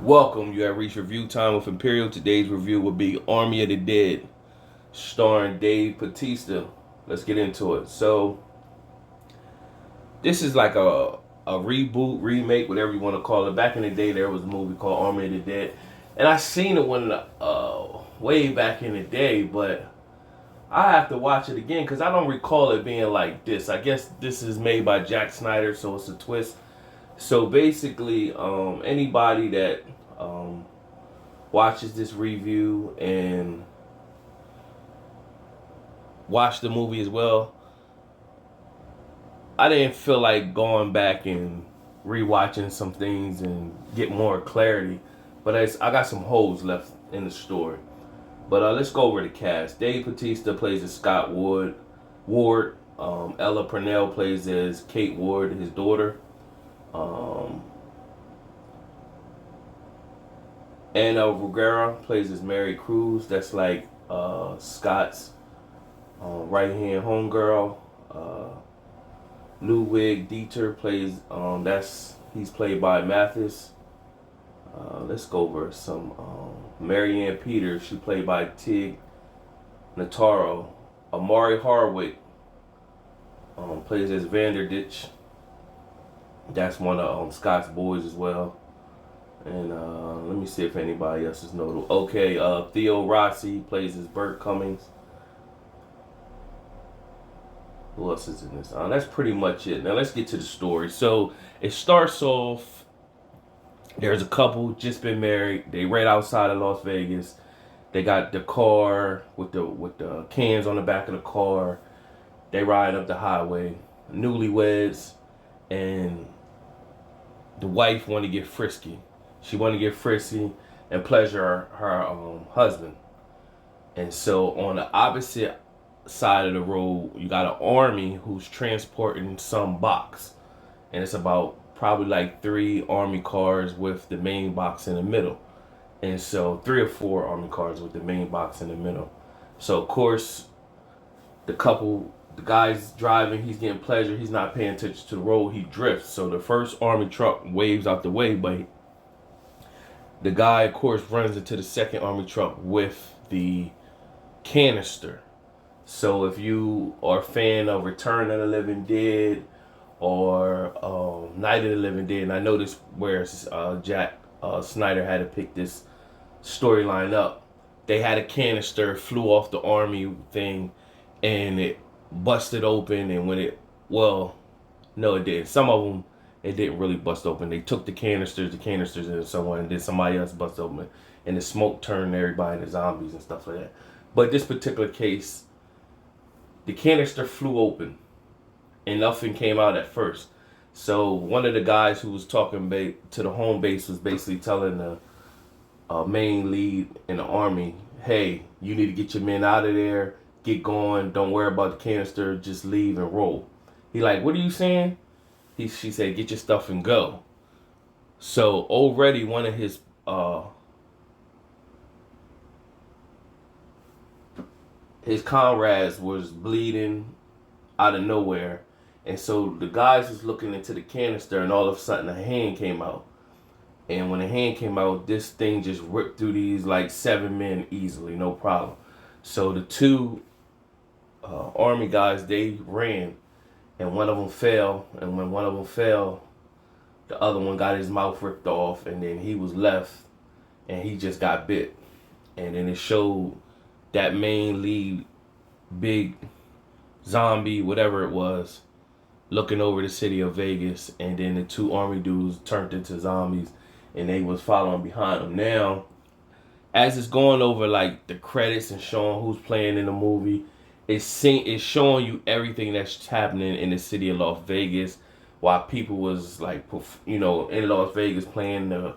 Welcome, you have reached review time with Imperial. Today's review will be Army of the Dead, starring Dave Bautista. Let's get into it. So, this is like a reboot, remake, whatever you want to call it. Back in the day, there was a movie called Army of the Dead, and I seen it when way back in the day, but I have to watch it again because I don't recall it being like this. I guess this is made by Jack Snyder, so it's a twist. So basically, anybody that um, watches this review and watch the movie as well, I didn't feel like going back and rewatching some things and get more clarity. But I got some holes left in the story. But let's go over the cast. Dave Bautista plays as Scott Ward. Ella Purnell plays as Kate Ward, his daughter. Um, Anna Ruggiero plays as Mary Cruz. That's like Scott's right hand homegirl. Ludwig Dieter plays he's played by Mathis. Let's go over some Marianne Peters. She played by Tig Notaro. Amari Harwick plays as Vanderditch. That's one of Scott's boys as well. And let me see if anybody else is notable. Okay, Theo Rossi plays as Bert Cummings. Who else is in this? That's pretty much it. Now let's get to the story. So it starts off. There's a couple just been married. They right outside of Las Vegas. They got the car with the cans on the back of the car. They ride up the highway. Newlyweds, and the wife want to get frisky. She want to get frisky and pleasure her husband. And so on the opposite side of the road, you got an army who's transporting some box. And it's about probably like 3 army cars with the main box in the middle. And so 3 or 4 army cars with the main box in the middle. So of course, the guy's driving, he's getting pleasure, he's not paying attention to the road, he drifts. So the first army truck waves out the way, but the guy, of course, runs into the second army truck with the canister. So if you are a fan of Return of the Living Dead or Night of the Living Dead, and I know this where Jack Snyder had to pick this storyline up, they had a canister, flew off the army thing, and it busted open. And when no, it didn't. Some of them, it didn't really bust open. They took the canisters into someone, and then somebody else busted open, and the smoke turned everybody into zombies and stuff like that. But this particular case, the canister flew open, and nothing came out at first. So one of the guys who was talking to the home base was basically telling the main lead in the army, hey, you need to get your men out of there, get going, don't worry about the canister, just leave and roll. He like, what are you saying? She said, get your stuff and go. So already one of his comrades was bleeding out of nowhere. And so the guys was looking into the canister, and all of a sudden a hand came out. And when the hand came out, this thing just ripped through these like 7 men easily, no problem. So the 2 army guys, they ran, and one of them fell. And when one of them fell, the other one got his mouth ripped off, and then he was left, and he just got bit. And then it showed that main lead, big zombie, whatever it was, looking over the city of Vegas, and then the 2 army dudes turned into zombies, and they was following behind them. Now, as it's going over like the credits and showing who's playing in the movie, it's showing you everything that's happening in the city of Las Vegas, while people was like, in Las Vegas playing the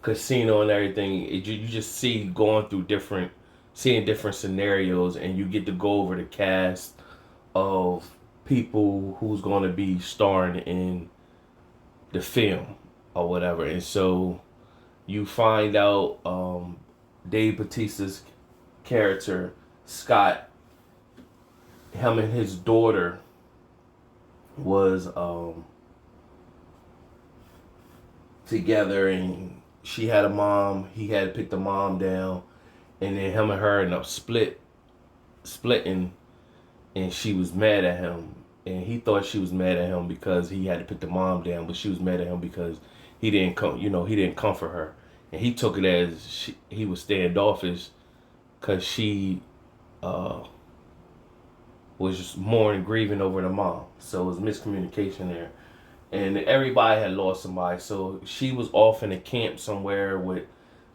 casino and everything. You just see going through seeing different scenarios, and you get to go over the cast of people who's going to be starring in the film or whatever. And so you find out Dave Bautista's character, Scott, him and his daughter was together, and she had a mom. He had to pick the mom down, and then him and her ended up splitting, and she was mad at him. And he thought she was mad at him because he had to put the mom down, but she was mad at him because he didn't come, he didn't comfort her, and he took it as he was standoffish because she uh, was just mourning, grieving over the mom. So it was miscommunication there, and everybody had lost somebody. So she was off in a camp somewhere with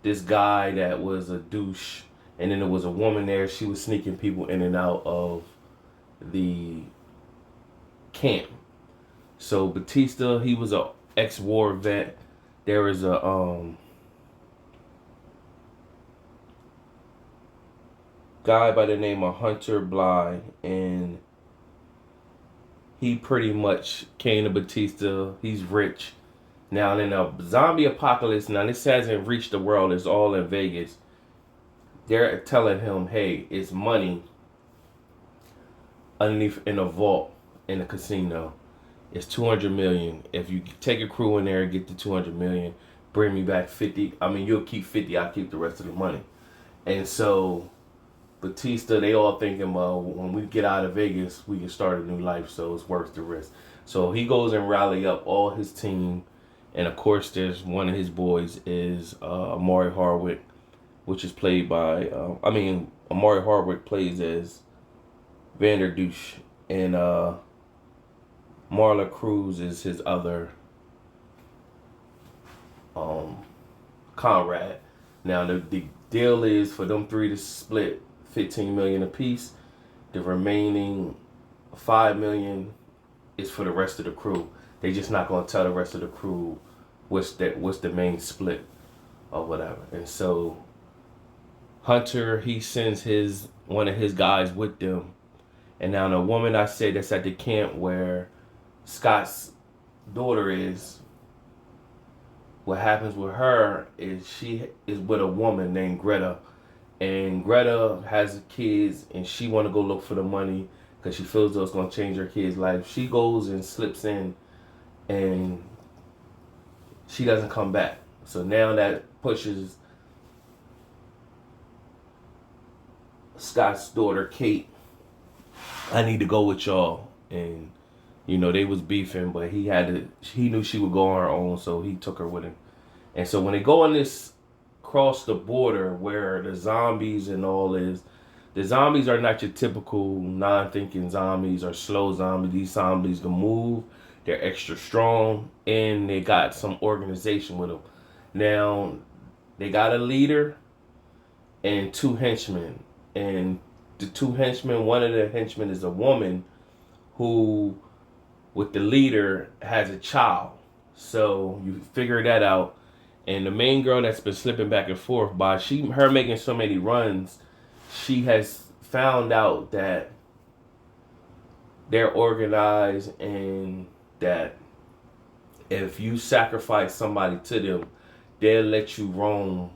this guy that was a douche, and then there was a woman there. She was sneaking people in and out of the camp. So Bautista, he was a ex-war vet. There was a guy by the name of Hunter Bly, and he pretty much came to Bautista. He's rich. Now in a zombie apocalypse, now this hasn't reached the world, it's all in Vegas. They're telling him, hey, it's money underneath in a vault in the casino. It's 200 million. If you take a crew in there and get the 200 million, bring me back 50. I mean, you'll keep 50. I'll keep the rest of the money. And so Bautista, they all thinking, well, when we get out of Vegas, we can start a new life. So it's worth the risk. So he goes and rally up all his team. And of course, there's one of his boys is Amari Hardwick, which is played by, Amari Hardwick plays as Vander Douche. And Marla Cruz is his other comrade. Now the deal is for them three to split 15 million apiece. The remaining 5 million is for the rest of the crew. They just not gonna tell the rest of the crew what's the main split or whatever. And so Hunter, he sends one of his guys with them. And now the woman I said that's at the camp where Scott's daughter is, what happens with her is she is with a woman named Greta, and Greta has kids and she want to go look for the money because she feels it's going to change her kid's life. She goes and slips in and she doesn't come back. So now that pushes Scott's daughter Kate, I need to go with y'all. And they was beefing, but he knew she would go on her own, so he took her with him. And so when they go on this cross the border where the zombies and all is, the zombies are not your typical non-thinking zombies or slow zombies. These zombies can move, they're extra strong, and they got some organization with them. Now, they got a leader and two henchmen. And the two henchmen, one of the henchmen is a woman who, with the leader, has a child. So you figure that out. And the main girl that's been slipping back and forth by her making so many runs, she has found out that they're organized and that if you sacrifice somebody to them, they'll let you roam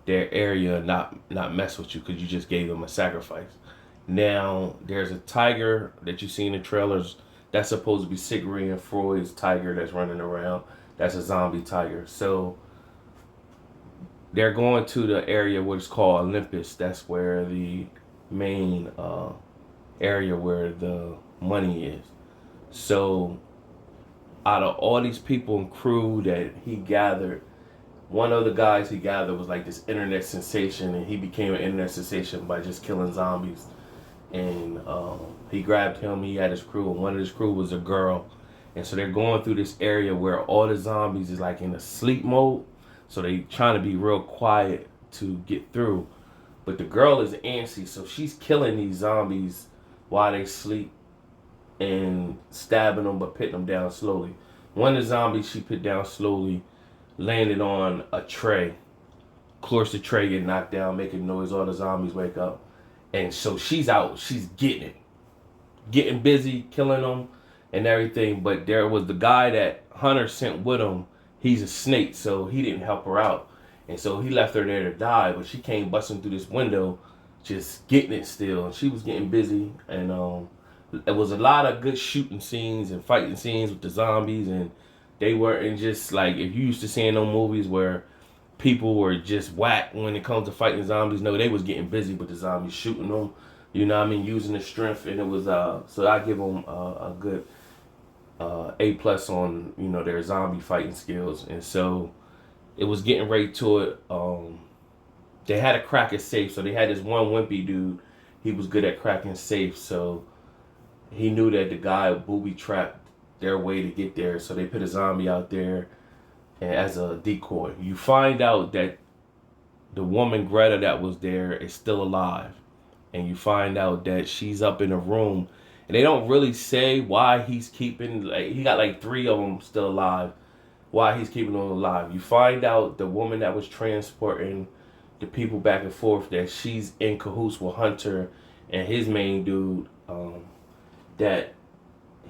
their area and not mess with you because you just gave them a sacrifice. Now, there's a tiger that you see in the trailers. That's supposed to be Sigrid and Freud's tiger that's running around. That's a zombie tiger. So they're going to the area what's called Olympus. That's where the main area where the money is. So out of all these people and crew that he gathered, one of the guys he gathered was like this internet sensation, and he became an internet sensation by just killing zombies. And he grabbed him, he had his crew, and one of his crew was a girl. And so they're going through this area where all the zombies is like in a sleep mode. So they trying to be real quiet to get through. But the girl is antsy, so she's killing these zombies while they sleep and stabbing them but putting them down slowly. One of the zombies she put down slowly landed on a tray. Of course the tray get knocked down, making noise, all the zombies wake up. And so she's out, she's getting busy, killing them and everything. But there was the guy that Hunter sent with him. He's a snake, so he didn't help her out. And so he left her there to die, but she came busting through this window, just getting it still. And she was getting busy. And there was a lot of good shooting scenes and fighting scenes with the zombies. And they weren't just like, if you used to seeing those movies where people were just whack when it comes to fighting zombies. No, they was getting busy with the zombies, shooting them. You know what I mean? Using the strength, and it was so I give them a good A+ on their zombie fighting skills. And so it was getting right to it. They had to crack a safe, so they had this one wimpy dude. He was good at cracking safes, so he knew that the guy booby trapped their way to get there. So they put a zombie out there and as a decoy. You find out that the woman Greta that was there is still alive, and you find out that she's up in a room, and they don't really say why he's keeping, like, he got like 3 of them still alive, why he's keeping them alive. You find out the woman that was transporting the people back and forth, that she's in cahoots with Hunter and his main dude, that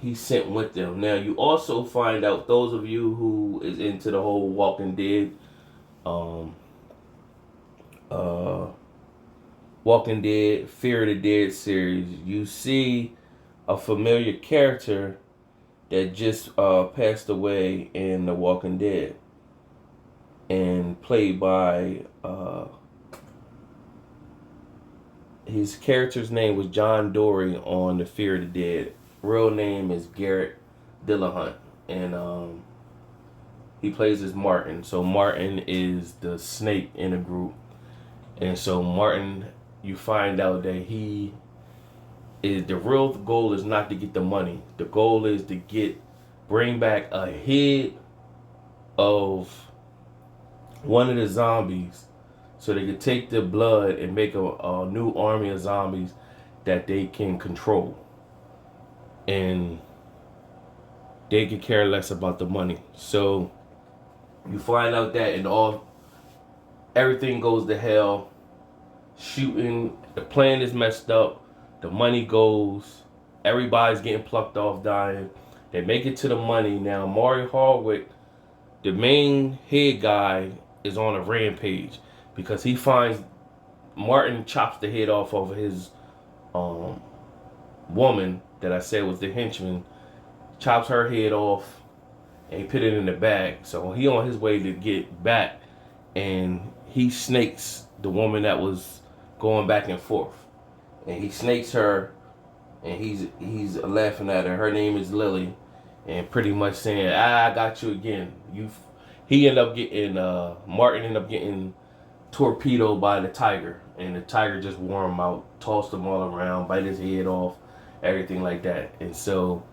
he sent with them. Now you also find out, those of you who is into the whole Walking Dead, Walking Dead, Fear of the Dead series, you see a familiar character that just passed away in The Walking Dead, and played by his character's name was John Dory on the Fear of the Dead. Real name is Garrett Dillahunt, and he plays as Martin. So Martin is the snake in the group, and so Martin, you find out that he is, the real goal is not to get the money. The goal is to bring back a head of one of the zombies, so they could take the blood and make a new army of zombies that they can control. And they could care less about the money. So you find out that, and everything goes to hell. Shooting, the plan is messed up. The money goes. Everybody's getting plucked off, dying. They make it to the money. Now, Maury Hardwick, the main head guy, is on a rampage because he finds Martin chops the head off of his woman that I said was the henchman, chops her head off, and he put it in the bag. So he on his way to get back, and he snakes the woman that was going back and forth, and he snakes her, and he's laughing at her. Her name is Lily, and pretty much saying, I got you again. He ended up getting Martin ended up getting torpedoed by the tiger, and the tiger just wore him out, tossed him all around, bite his head off, everything like that. And so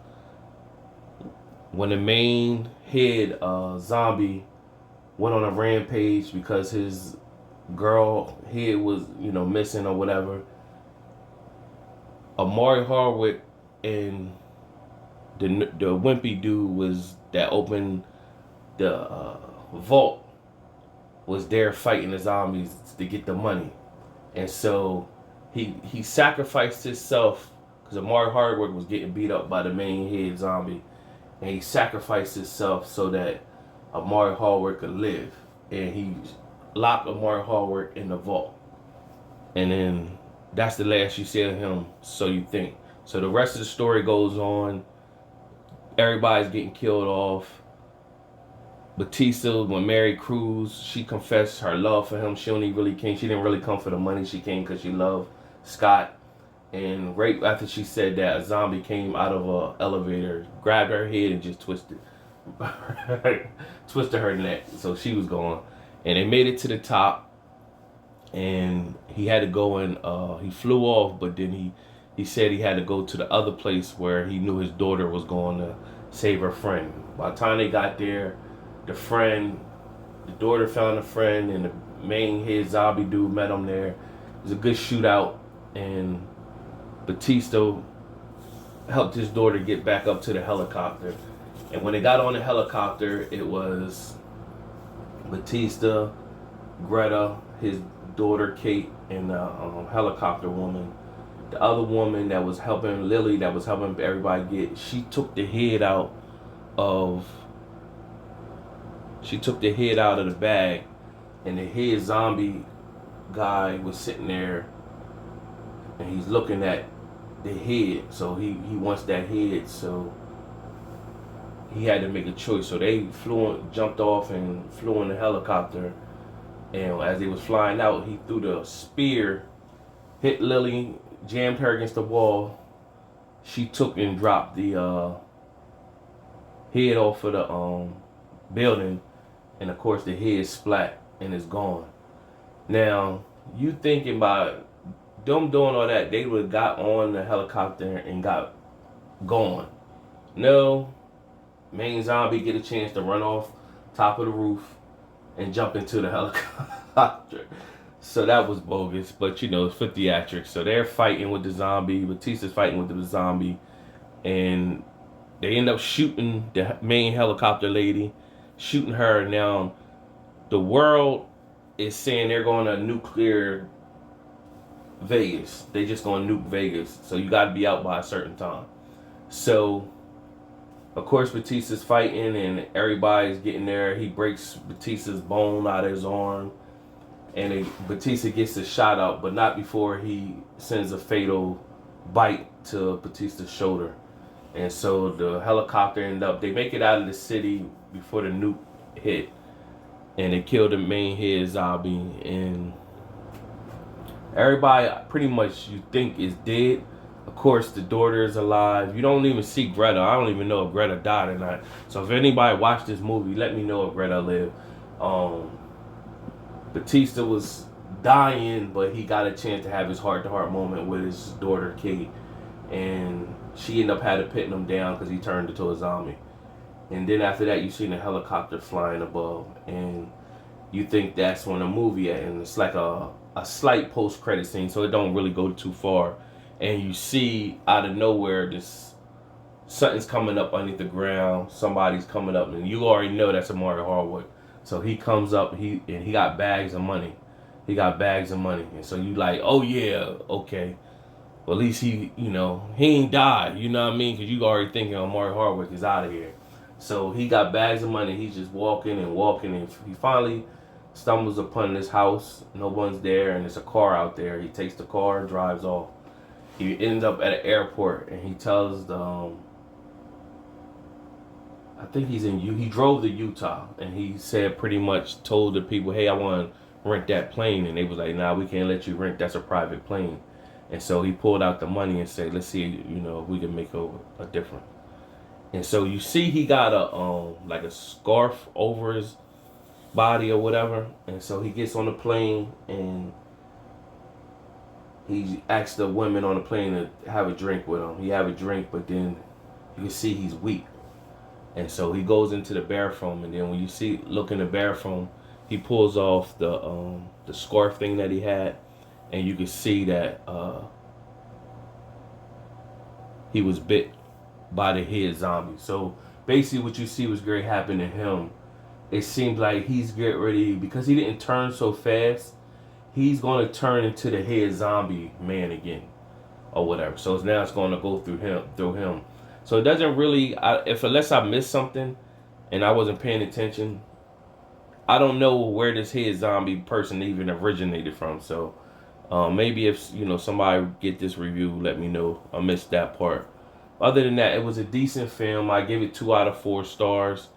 when the main head zombie went on a rampage because his girl head was missing or whatever, Amari Hardwick and the wimpy dude was that opened the vault was there fighting the zombies to get the money. And so he sacrificed himself because Amari Hardwick was getting beat up by the main head zombie, and he sacrificed himself so that Amari Hardwick could live, and he locked Amari Hardwick in the vault. And then that's the last you see of him, so you think. So the rest of the story goes on. Everybody's getting killed off. Bautista, when Mary Cruz, she confessed her love for him. She didn't really come for the money. She came because she loved Scott. And right after she said that, a zombie came out of an elevator, grabbed her head, and just twisted her neck. So she was gone. And they made it to the top, and he had to go and he flew off, but then he said he had to go to the other place where he knew his daughter was going to save her friend. By the time they got there, the daughter found a friend, and the main head zombie dude met him there. It was a good shootout, and Bautista helped his daughter get back up to the helicopter. And when they got on the helicopter, it was Bautista, Greta, his daughter Kate, and the helicopter woman. The other woman that was helping, Lily, that was helping everybody she took the head out of the bag, and the head zombie guy was sitting there, and he's looking at the head, so he wants that head, so he had to make a choice. So they jumped off and flew in the helicopter And as they was flying out, he threw the spear, hit Lily, jammed her against the wall. She took and dropped the head off of the building, and of course the head splat and is gone. Now you thinking about them doing all that, they would have got on the helicopter and got gone. No, main zombie get a chance to run off top of the roof and jump into the helicopter. So that was bogus, but you know, it's for theatrics. So they're fighting with the zombie. Bautista's fighting with the zombie, and they end up shooting the main helicopter lady, shooting her. Now, the world is saying they're going to nuclear Vegas. They just going to nuke Vegas. So you got to be out by a certain time. So, of course, Batista's fighting and everybody's getting there. He breaks Batista's bone out of his arm. And Bautista gets a shot out, but not before he sends a fatal bite to Bautista's shoulder. And so the helicopter ended up, they make it out of the city before the nuke hit. And they kill the main head zombie. And everybody pretty much you think is dead. Of course, the daughter is alive. You don't even see Greta. I don't even know if Greta died or not. So if anybody watched this movie, let me know if Greta lived. Bautista was dying, but he got a chance to have his heart-to-heart moment with his daughter, Kate. And she ended up had to pitting him down because he turned into a zombie. And then after that, you seen a helicopter flying above. And you think that's when the movie at. And it's like a slight post-credit scene, so it don't really go too far. And you see out of nowhere this something's coming up underneath the ground. Somebody's coming up, and you already know that's a Mario Hardwick. So he comes up, he got bags of money. He got bags of money, and so you like, oh yeah, okay. Well, at least he, you know, he ain't died. You know what I mean? Because you already thinking, oh, Mario Hardwick is out of here. So he got bags of money. He's just walking and walking, and he finally stumbles upon this house. No one's there, and there's a car out there. He takes the car and drives off. He ends up at an airport, and he tells the, I think he drove to Utah, and he said pretty much told the people, hey, I want to rent that plane. And they was like, nah, we can't let you rent. That's a private plane. And so he pulled out the money and said, let's see, you know, if we can make a difference. And so you see he got a like a scarf over his body or whatever. And so he gets on the plane and he asks the women on the plane to have a drink with him. He have a drink, but then you can see he's weak. And so he goes into the bathroom, and then when you look in the bathroom, he pulls off the scarf thing that he had, and you can see that he was bit by the head zombie. So basically what you see was great happen to him. It seems like he's getting ready, because he didn't turn so fast, he's going to turn into the head zombie man again or whatever. So now it's going to go through him. So it doesn't really, unless I missed something and I wasn't paying attention, I don't know where this head zombie person even originated from. So maybe if somebody get this review, let me know. I missed that part. Other than that, it was a decent film. I gave it 2 out of 4 stars.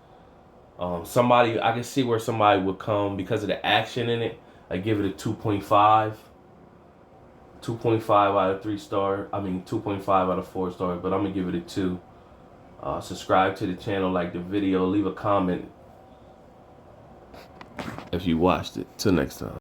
I can see where somebody would come because of the action in it. I give it a 2.5. 2.5 out of 3 stars. 2.5 out of 4 stars, but I'm going to give it a 2. Subscribe to the channel, like the video, leave a comment if you watched it. Till next time.